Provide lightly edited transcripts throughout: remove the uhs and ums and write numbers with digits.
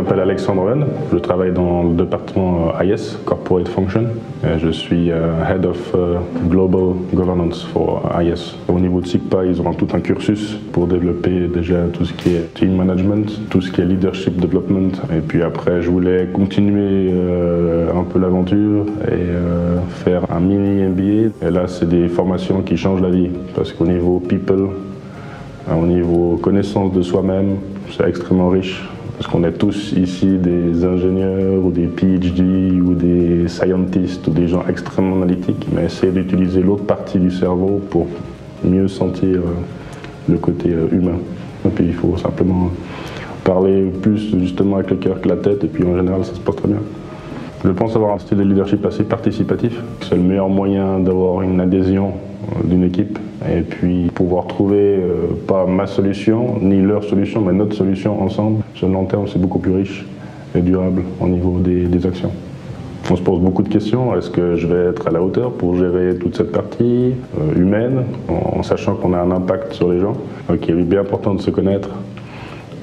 m'appelle Alexandre Wen, je travaille dans le département IS, Corporate Function, et je suis Head of Global Governance for IS. Au niveau de SIGPA, ils ont tout un cursus pour développer déjà tout ce qui est team management, tout ce qui est leadership development, et puis après je voulais continuer un peu l'aventure et faire un mini MBA. Et là c'est des formations qui changent la vie, parce qu'au niveau people, au niveau connaissance de soi-même, c'est extrêmement riche. Parce qu'on est tous ici des ingénieurs ou des PhD ou des scientists ou des gens extrêmement analytiques, mais essayer d'utiliser l'autre partie du cerveau pour mieux sentir le côté humain. Et puis il faut simplement parler plus justement avec le cœur que la tête, et puis en général ça se passe très bien. Je pense avoir un style de leadership assez participatif. C'est le meilleur moyen d'avoir une adhésion d'une équipe et puis pouvoir trouver pas ma solution ni leur solution mais notre solution ensemble. Sur le long terme, c'est beaucoup plus riche et durable au niveau des actions. On se pose beaucoup de questions. Est-ce que je vais être à la hauteur pour gérer toute cette partie humaine en sachant qu'on a un impact sur les gens? Donc il est bien important de se connaître,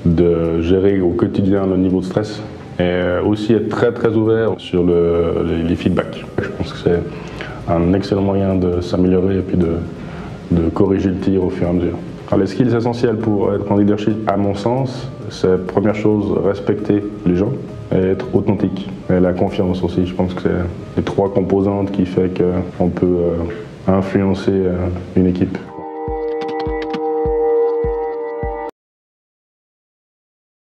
de gérer au quotidien le niveau de stress et aussi être très ouvert sur les feedbacks. Je pense que c'est un excellent moyen de s'améliorer et puis de corriger le tir au fur et à mesure. Alors, les skills essentiels pour être en leadership, à mon sens, c'est première chose, respecter les gens et être authentique. Et la confiance aussi, je pense que c'est les trois composantes qui font qu'on peut influencer une équipe.